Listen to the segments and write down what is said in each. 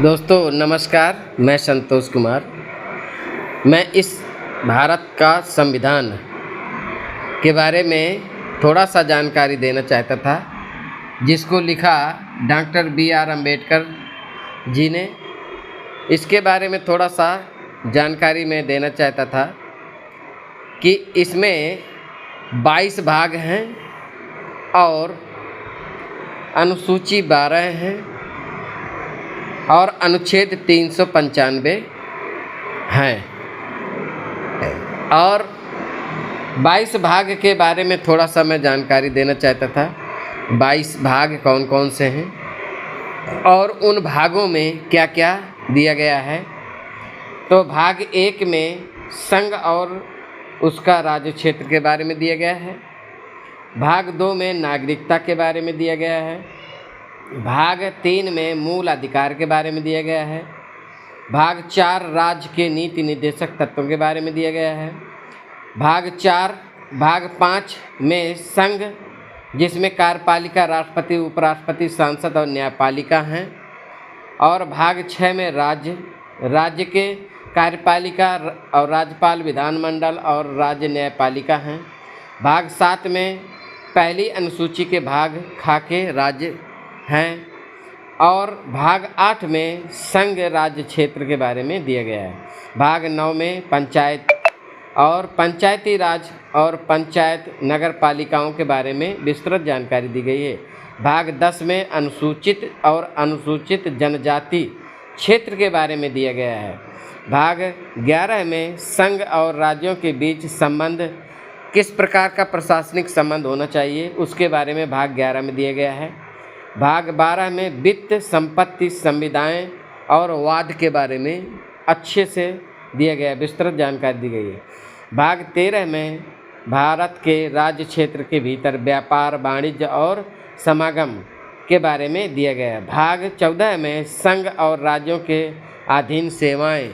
दोस्तों नमस्कार, मैं संतोष कुमार। मैं इस भारत का संविधान के बारे में थोड़ा सा जानकारी देना चाहता था, जिसको लिखा डॉक्टर B.R. अम्बेडकर जी ने। इसके बारे में थोड़ा सा जानकारी मैं देना चाहता था कि इसमें 22 भाग हैं और अनुसूची 12 हैं और अनुच्छेद 395 हैं। और 22 भाग के बारे में थोड़ा सा मैं जानकारी देना चाहता था। 22 भाग कौन कौन से हैं और उन भागों में क्या क्या दिया गया है। तो भाग 1 में संघ और उसका राज्य क्षेत्र के बारे में दिया गया है। भाग 2 में नागरिकता के बारे में दिया गया है। भाग 3 में मूल अधिकार के बारे में दिया गया है। भाग 4 राज्य के नीति निर्देशक तत्वों के बारे में दिया गया है। भाग 5 में संघ, जिसमें कार्यपालिका राष्ट्रपति, उपराष्ट्रपति, सांसद और न्यायपालिका हैं। और भाग 6 में राज्य के कार्यपालिका और राज्यपाल, विधानमंडल और राज्य न्यायपालिका हैं। भाग 7 में पहली अनुसूची के भाग खाके राज्य हैं। और भाग 8 में संघ राज्य क्षेत्र के बारे में दिया गया है। भाग 9 में पंचायत और पंचायती राज और पंचायत नगर पालिकाओं के बारे में विस्तृत जानकारी दी गई है। भाग 10 में अनुसूचित और अनुसूचित जनजाति क्षेत्र के बारे में दिया गया है। भाग 11 में संघ और राज्यों के बीच संबंध, किस प्रकार का प्रशासनिक संबंध होना चाहिए, उसके बारे में भाग 11 में दिया गया है। भाग 12 में वित्त, संपत्ति, संविदाएं और वाद के बारे में अच्छे से दिया गया, विस्तृत जानकारी दी गई है। भाग 13 में भारत के राज्य क्षेत्र के भीतर व्यापार, वाणिज्य और समागम के बारे में दिया गया है। भाग 14 में संघ और राज्यों के अधीन सेवाएं,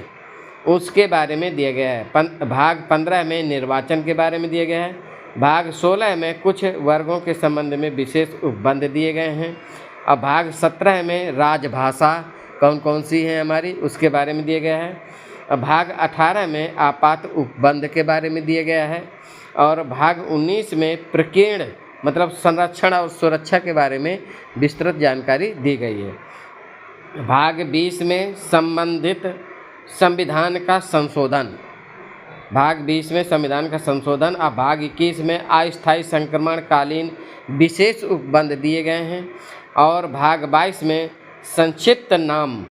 उसके बारे में दिया गया है। भाग 15 में निर्वाचन के बारे में दिया गया है। भाग 16 में कुछ वर्गों के संबंध में विशेष उपबंध दिए गए हैं। और भाग 17 में राजभाषा कौन कौन सी है हमारी, उसके बारे में दिया गया है। और भाग 18 में आपात उपबंध के बारे में दिया गया है। और भाग 19 में प्रकीर्ण मतलब संरक्षण और सुरक्षा के बारे में विस्तृत जानकारी दी गई है। भाग 20 में संबंधित संविधान का संशोधन, भाग 20 में संविधान का संशोधन। और भाग 21 में अस्थायी संक्रमणकालीन विशेष उपबंध दिए गए हैं। और भाग 22 में संक्षिप्त नाम